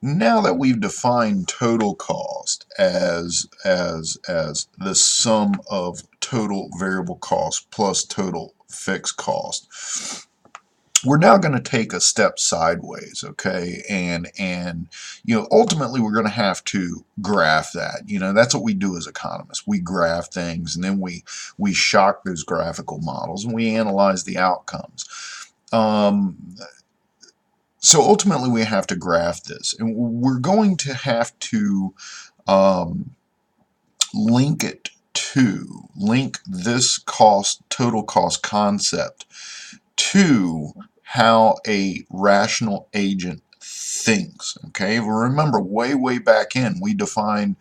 now that we've defined total cost as the sum of total variable cost plus total fixed cost, we're now going to take a step sideways, okay? And ultimately we're going to have to graph that. That's what we do as economists. We graph things, and then we shock those graphical models, and we analyze the outcomes. So ultimately we have to graph this, and we're going to have to link this total cost concept to how a rational agent thinks. Okay, remember way back in we defined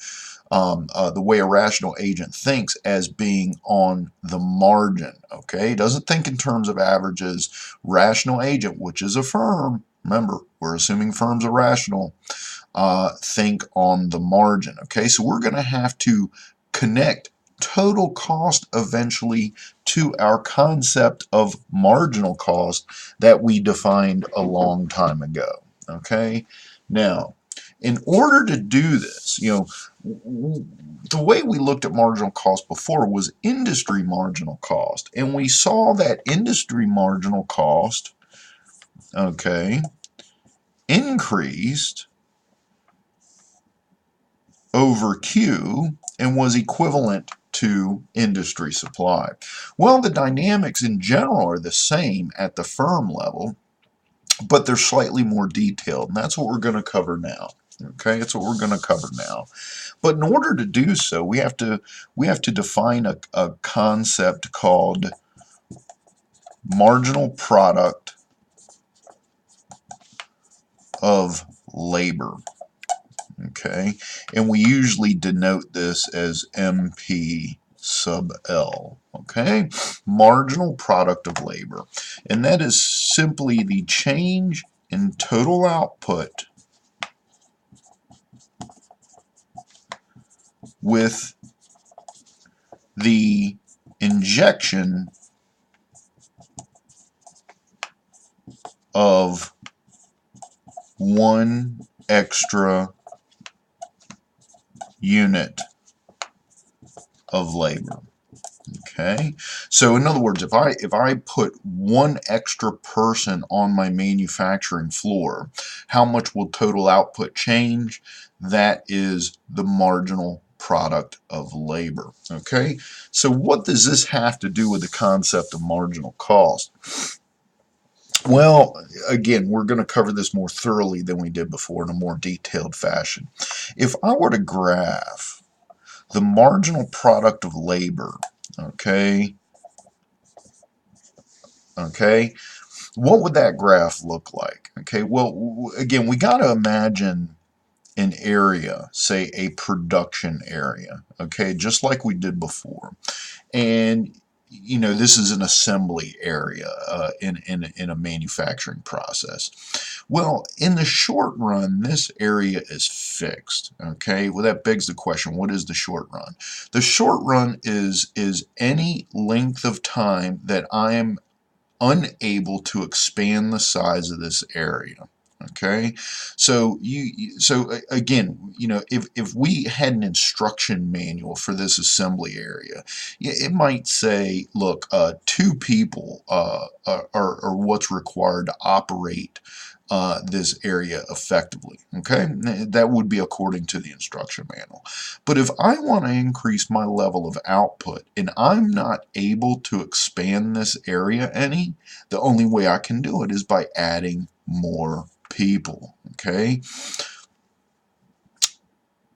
the way a rational agent thinks as being on the margin. Okay, doesn't think in terms of averages. Rational agent, which is a firm, remember we're assuming firms are rational, think on the margin. Okay, so we're going to have to connect total cost eventually to our concept of marginal cost that we defined a long time ago. Okay, now in order to do this, the way we looked at marginal cost before was industry marginal cost, and we saw that industry marginal cost, okay, increased over Q and was equivalent to industry supply. Well, the dynamics in general are the same at the firm level, but they're slightly more detailed, and that's what we're going to cover now. Okay, that's what we're going to cover now. But in order to do so, we have to define a concept called marginal product of labor. Okay, and we usually denote this as MP sub L. Okay, marginal product of labor, and that is simply the change in total output with the injection of one extra unit of labor. Okay, so in other words, if I put one extra person on my manufacturing floor, how much will total output change? That is the marginal product of labor. Okay, so what does this have to do with the concept of marginal cost? Well, again, we're going to cover this more thoroughly than we did before in a more detailed fashion. If I were to graph the marginal product of labor, okay, what would that graph look like? Okay, well, again, we got to imagine an area, say a production area, okay, just like we did before. And this is an assembly area in a manufacturing process. Well, in the short run, this area is fixed. Okay, well, that begs the question: what is the short run? The short run is any length of time that I am unable to expand the size of this area. Okay, so again, if we had an instruction manual for this assembly area, it might say, look, 2 people are what's required to operate this area effectively. Okay, that would be according to the instruction manual. But if I want to increase my level of output and I'm not able to expand this area any, the only way I can do it is by adding more people. Okay,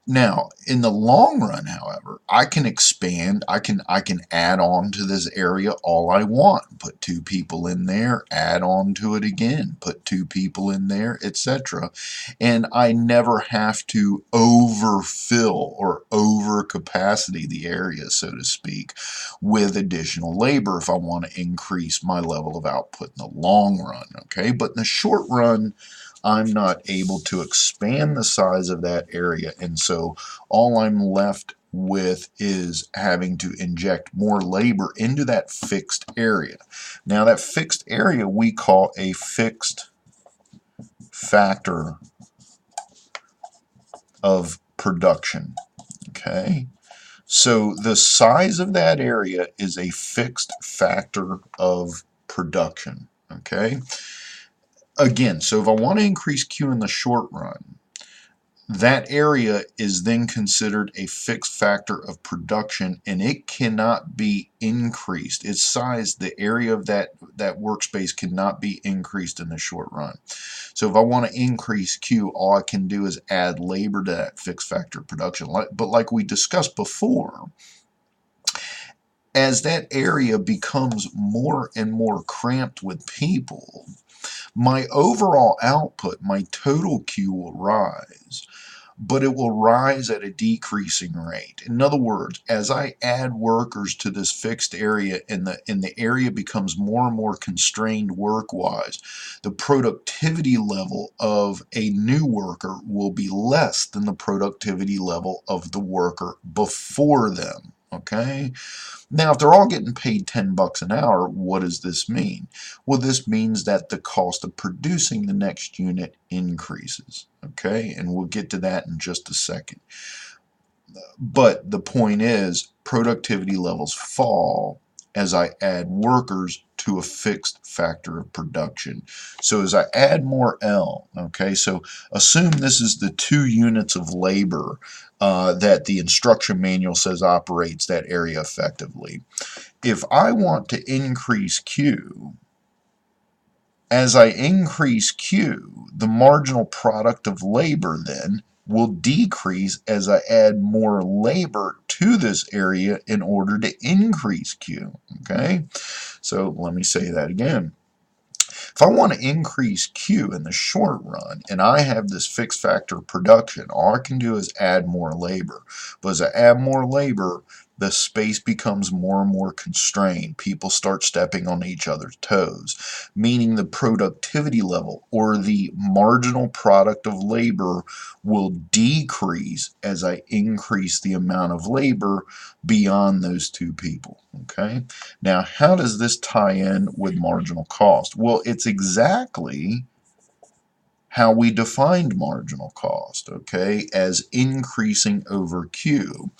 now in the long run, however, I can expand, I can add on to this area all I want, put 2 people in there, add on to it again, put 2 people in there, etc. And I never have to overfill or over capacity the area, so to speak, with additional labor if I want to increase my level of output in the long run. Okay, but in the short run, I'm not able to expand the size of that area, and so all I'm left with is having to inject more labor into that fixed area. Now, that fixed area we call a fixed factor of production. Okay, so the size of that area is a fixed factor of production. Okay, again, so if I want to increase Q in the short run, that area is then considered a fixed factor of production, and it cannot be increased. Its size, the area of that workspace, cannot be increased in the short run. So if I want to increase Q, all I can do is add labor to that fixed factor of production. But like we discussed before, as that area becomes more and more cramped with people, my overall output, my total Q, will rise, but it will rise at a decreasing rate. In other words, as I add workers to this fixed area and the area becomes more and more constrained work-wise, the productivity level of a new worker will be less than the productivity level of the worker before them. Okay? Now, if they're all getting paid $10 an hour, what does this mean? Well, this means that the cost of producing the next unit increases. Okay, and we'll get to that in just a second. But the point is, productivity levels fall as I add workers to a fixed factor of production. So as I add more L, okay, so assume this is the 2 units of labor that the instruction manual says operates that area effectively. If I want to increase Q, as I increase Q, the marginal product of labor then will decrease as I add more labor to this area in order to increase Q. Okay, so let me say that again. If I want to increase Q in the short run and I have this fixed factor of production, all I can do is add more labor. But as I add more labor, the space becomes more and more constrained. People start stepping on each other's toes, meaning the productivity level or the marginal product of labor will decrease as I increase the amount of labor beyond those 2 people. Okay, now how does this tie in with marginal cost? Well, it's exactly how we defined marginal cost, okay, as increasing over Q.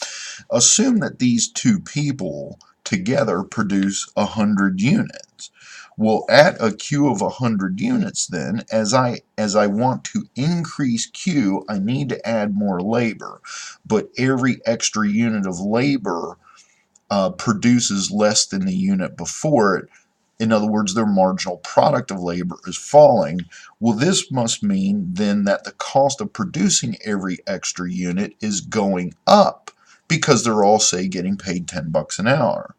Assume that these 2 people together produce 100 units. Well, at a Q of 100 units then, as I want to increase Q, I need to add more labor. But every extra unit of labor produces less than the unit before it. In other words, their marginal product of labor is falling. Well, this must mean then that the cost of producing every extra unit is going up because they're all, say, getting paid $10 an hour.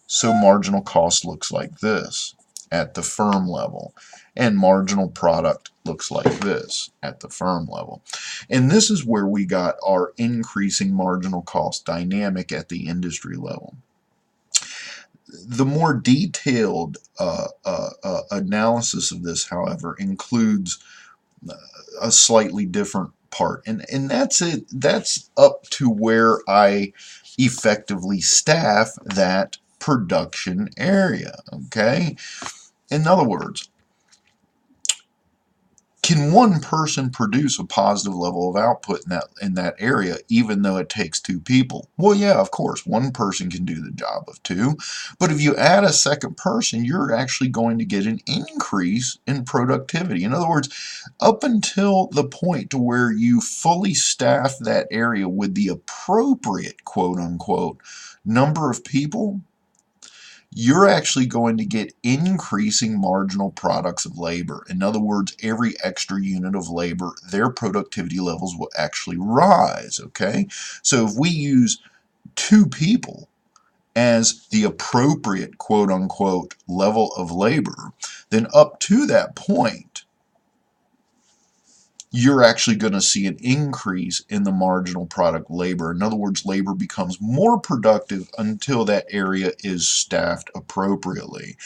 So marginal cost looks like this at the firm level, and marginal product looks like this at the firm level. And this is where we got our increasing marginal cost dynamic at the industry level. The more detailed analysis of this, however, includes a slightly different part, and that's it. That's up to where I effectively staff that production area. Okay, in other words, can one person produce a positive level of output in that area even though it takes 2 people? Well, yeah, of course, one person can do the job of 2, but if you add a second person, you're actually going to get an increase in productivity. In other words, up until the point to where you fully staff that area with the appropriate quote-unquote number of people, you're actually going to get increasing marginal products of labor. In other words, every extra unit of labor, their productivity levels will actually rise, okay? So if we use 2 people as the appropriate quote-unquote level of labor, then up to that point, you're actually going to see an increase in the marginal product labor. In other words, labor becomes more productive until that area is staffed appropriately.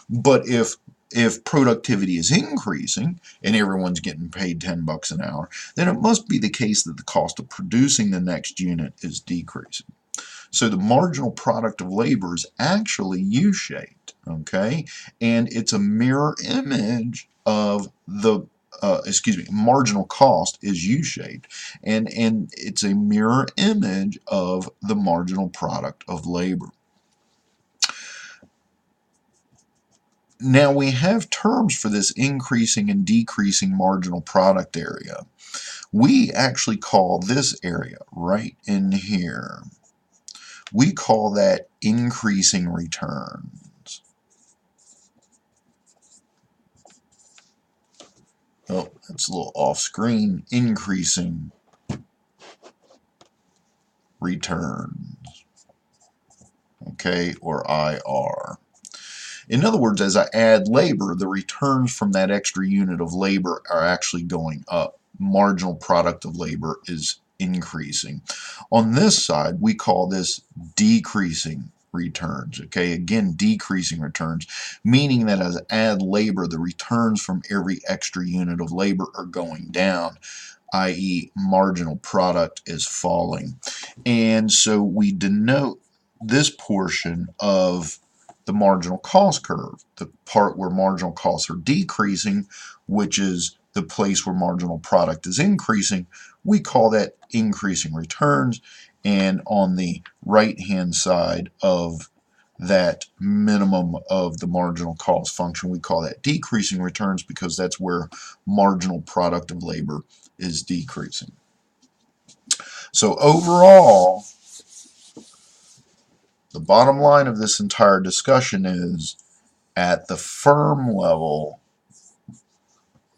But if productivity is increasing and everyone's getting paid $10 an hour, then it must be the case that the cost of producing the next unit is decreasing. So the marginal product of labor is actually U-shaped, okay? And it's a mirror image of the marginal cost is U-shaped, and it's a mirror image of the marginal product of labor. Now we have terms for this increasing and decreasing marginal product area. We actually call this area right in here, we call that increasing returns. Oh, that's a little off screen. Increasing returns, okay, or IR. In other words, as I add labor, the returns from that extra unit of labor are actually going up. Marginal product of labor is increasing. On this side, we call this decreasing returns. Okay, again, decreasing returns, meaning that as I add labor, the returns from every extra unit of labor are going down, i.e. marginal product is falling. And so we denote this portion of the marginal cost curve, the part where marginal costs are decreasing, which is the place where marginal product is increasing, we call that increasing returns. And on the right hand side of that minimum of the marginal cost function, we call that decreasing returns, because that's where marginal product of labor is decreasing. So overall, the bottom line of this entire discussion is, at the firm level,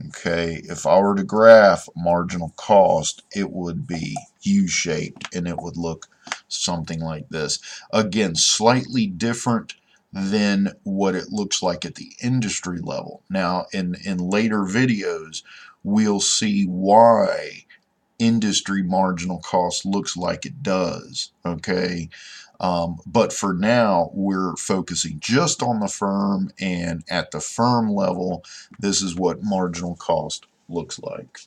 okay, if I were to graph marginal cost, it would be U-shaped, and it would look something like this. Again, slightly different than what it looks like at the industry level. Now, in later videos, we'll see why industry marginal cost looks like it does, okay? But for now, we're focusing just on the firm, and at the firm level, this is what marginal cost looks like.